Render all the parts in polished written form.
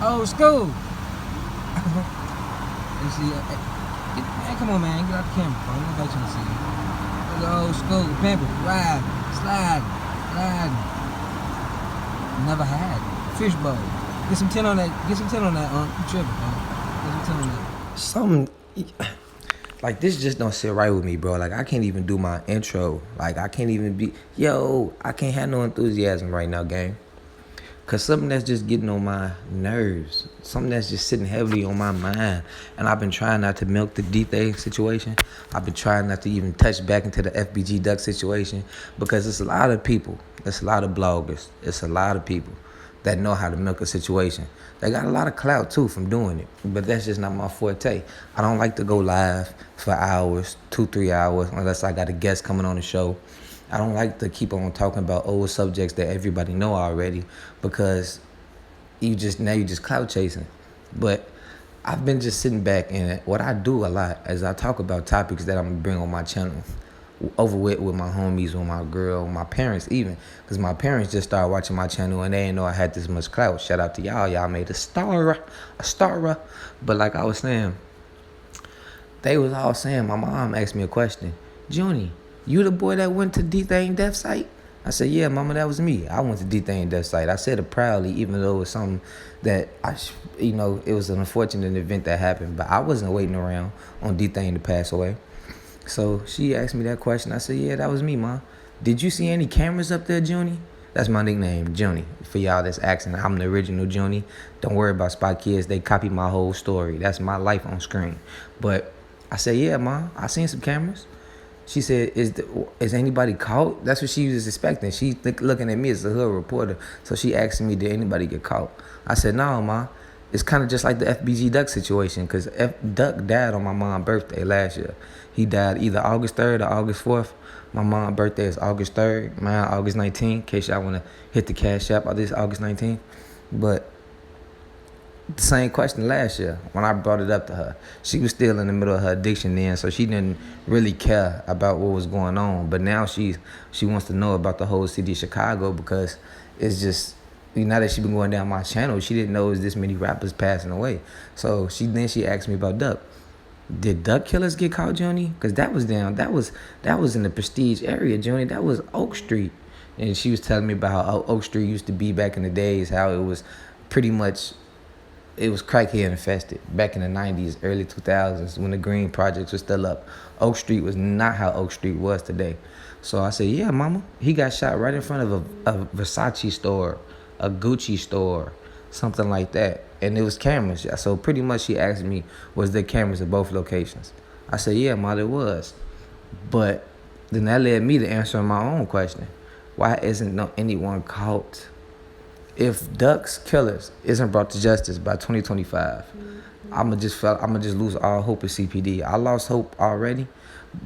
Old school. You see, man, come on, man, get out the camera, bro. Nobody trying to see you. Look at old school, pimping, ride, slide. Never had. Fishbowl. Get some 10 on that. You tripping, man. Get some 10 on that. Something like this just don't sit right with me, bro. Like I can't even do my intro. Like I can't even be, I can't have no enthusiasm right now, gang. Cause something that's just getting on my nerves, something that's just sitting heavily on my mind, and I've been trying not to milk the Dthang situation. I've been trying not to even touch back into the FBG Duck situation because it's a lot of people, it's a lot of bloggers, it's a lot of people that know how to milk a situation. They got a lot of clout too from doing it, but that's just not my forte. I don't like to go live for hours, 2-3 hours, unless I got a guest coming on the show. I don't like to keep on talking about old subjects that everybody know already because you just clout chasing. But I've been just sitting back, and what I do a lot is I talk about topics that I'm gonna bring on my channel, over with my homies, with my girl, my parents even, because my parents just started watching my channel and they didn't know I had this much clout. Shout out to y'all made a star. But like I was saying, they was all saying, my mom asked me a question, Junie, you the boy that went to Dthang death site? I said, yeah, mama, that was me. I went to Dthang death site. I said it proudly, even though it was something that it was an unfortunate event that happened, but I wasn't waiting around on Dthang to pass away. So she asked me that question. I said, yeah, that was me, ma. Did you see any cameras up there, Junie? That's my nickname, Junie. For y'all that's asking, I'm the original Junie. Don't worry about Spot Kids. They copy my whole story. That's my life on screen. But I said, yeah, ma, I seen some cameras. She said, is anybody caught? That's what she was expecting. She looking at me as a hood reporter. So she asked me, did anybody get caught? I said, no, ma. It's kind of just like the FBG Duck situation, because Duck died on my mom's birthday last year. He died either August 3rd or August 4th. My mom's birthday is August 3rd, mine August 19th, in case y'all want to hit the Cashapp on this August 19th. But the same question last year when I brought it up to her. She was still in the middle of her addiction then, so she didn't really care about what was going on. But now she wants to know about the whole city of Chicago, because it's just, now that she been going down my channel, she didn't know it was this many rappers passing away. So she asked me about Duck. Did Duck killers get caught, Junie? Because that was in the Prestige area, Junie. That was Oak Street. And she was telling me about how Oak Street used to be back in the days, how it was pretty much, it was crackhead infested back in the 90s, early 2000s, when the Green Projects was still up. Oak Street was not how Oak Street was today. So I said, yeah, mama. He got shot right in front of a Versace store, a Gucci store, something like that. And it was cameras. So pretty much she asked me, was there cameras at both locations? I said, yeah, ma, there was. But then that led me to answering my own question. Why isn't anyone caught? If Duck's killers isn't brought to justice by 2025, I'ma just lose all hope of CPD. I lost hope already,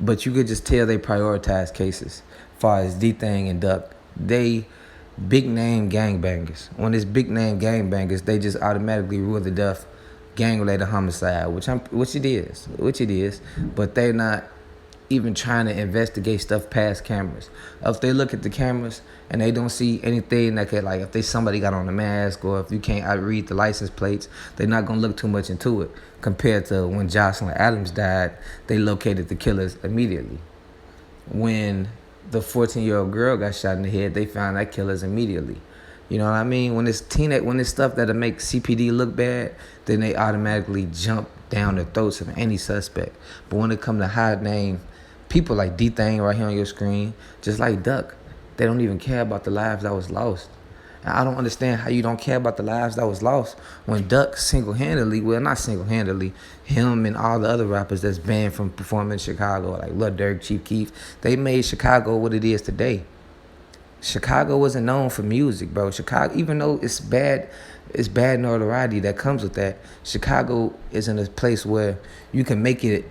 but you could just tell they prioritize cases. As far as Dthang and Duck, they big name gangbangers. When it's big name gangbangers, they just automatically rule the death gang-related homicide, which it is. But they're not even trying to investigate stuff past cameras. If they look at the cameras and they don't see anything that could, like, if somebody got on a mask, or if you can't read the license plates, they're not gonna look too much into it. Compared to when Jocelyn Adams died, they located the killers immediately. When the 14-year-old girl got shot in the head, they found that killers immediately. You know what I mean? When it's stuff that'll make CPD look bad, then they automatically jump down the throats of any suspect. But when it comes to high name people like Dthang right here on your screen, just like Duck, they don't even care about the lives that was lost. And I don't understand how you don't care about the lives that was lost when Duck single-handedly, well, not single-handedly, him and all the other rappers that's banned from performing in Chicago, like Lil Durk, Chief Keef, they made Chicago what it is today. Chicago wasn't known for music, bro. Chicago, even though it's bad notoriety that comes with that, Chicago isn't a place where you can make it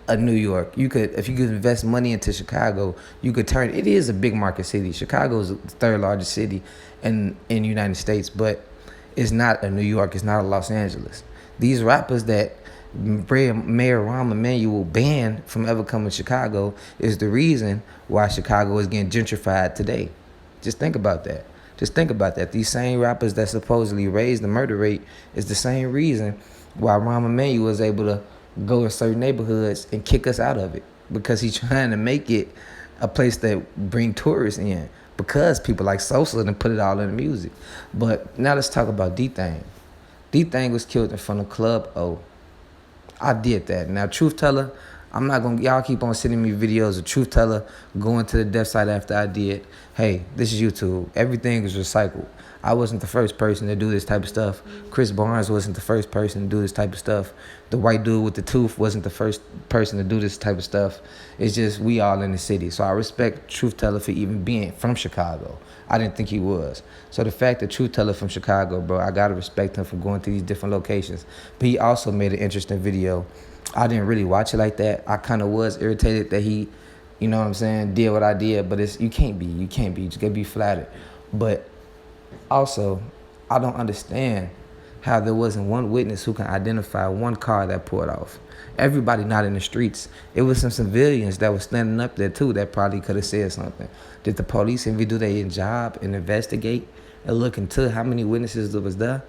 a New York. If you could invest money into Chicago, you could turn it. Is a big market city. Chicago is the third largest city in the United States, but it's not a New York. It's not a Los Angeles. These rappers that Mayor Rahm Emanuel banned from ever coming to Chicago is the reason why Chicago is getting gentrified today. Just think about that. Just think about that. These same rappers that supposedly raised the murder rate is the same reason why Rahm Emanuel was able to go in certain neighborhoods and kick us out of it, because he's trying to make it a place that bring tourists in, because people like Sosa and put it all in the music. But now let's talk about Dthang. Dthang was killed in front of Club O. I did that. Now, Truth Teller, I'm not going to, y'all keep on sending me videos of Truth Teller going to the death site after I did. Hey, this is YouTube. Everything is recycled. I wasn't the first person to do this type of stuff. Chris Barnes wasn't the first person to do this type of stuff. The white dude with the tooth wasn't the first person to do this type of stuff. It's just we all in the city. So I respect Truth Teller for even being from Chicago. I didn't think he was. So the fact that Truth Teller from Chicago, bro, I gotta respect him for going to these different locations. But he also made an interesting video. I didn't really watch it like that. I kind of was irritated that he, you know what I'm saying, did what I did. But it's you can't be. You just gotta be flattered. But also, I don't understand how there wasn't one witness who can identify one car that pulled off. Everybody not in the streets. It was some civilians that was standing up there too that probably could have said something. Did the police even do their job and investigate and look into how many witnesses there was there?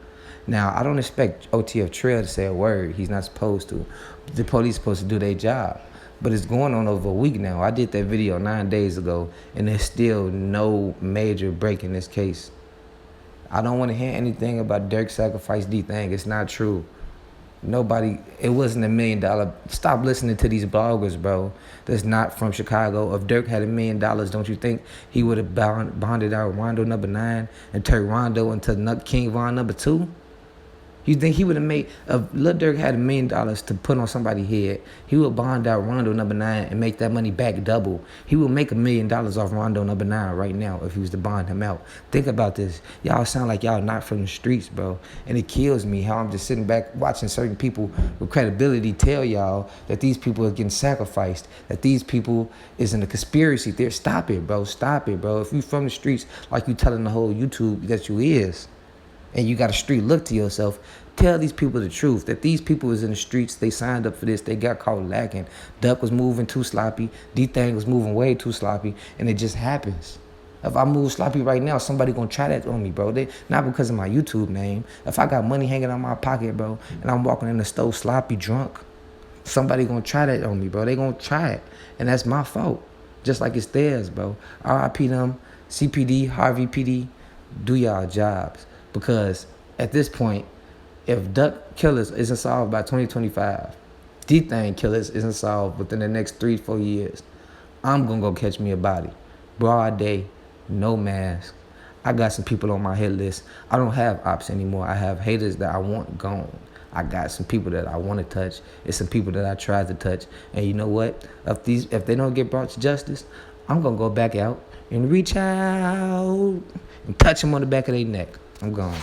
Now, I don't expect OTF Trail to say a word. He's not supposed to. The police supposed to do their job. But it's going on over a week now. I did that video 9 days ago, and there's still no major break in this case. I don't want to hear anything about Dirk sacrificed Dthang. It's not true. Nobody, it wasn't $1 million. Stop listening to these bloggers, bro. That's not from Chicago. If Dirk had $1 million, don't you think he would have bonded out Rondo number 9 and turned Rondo into King Von number 2? You think he would have made, if Lil Durk had $1 million to put on somebody's head, he would bond out Rondo number 9 and make that money back double. He would make $1 million off Rondo number 9 right now if he was to bond him out. Think about this. Y'all sound like y'all not from the streets, bro. And it kills me how I'm just sitting back watching certain people with credibility tell y'all that these people are getting sacrificed, that these people is in a conspiracy theory. Stop it, bro. Stop it, bro. If you from the streets like you telling the whole YouTube that you is, and you got a street look to yourself, tell these people the truth, that these people was in the streets, they signed up for this, they got caught lacking. Duck was moving too sloppy, Dthang was moving way too sloppy, and it just happens. If I move sloppy right now, somebody gonna try that on me, bro. Not because of my YouTube name. If I got money hanging out my pocket, bro, and I'm walking in the store sloppy drunk, somebody gonna try that on me, bro. They gonna try it, and that's my fault, just like it's theirs, bro. RIP them, CPD, Harvey PD, do y'all jobs. Because at this point, if Duck killers isn't solved by 2025, Dthang killers isn't solved within the next 3-4 years, I'm gonna go catch me a body. Broad day, no mask. I got some people on my hit list. I don't have ops anymore. I have haters that I want gone. I got some people that I want to touch. It's some people that I tried to touch. And you know what? If they don't get brought to justice, I'm gonna go back out and reach out and touch them on the back of their neck. I'm gone.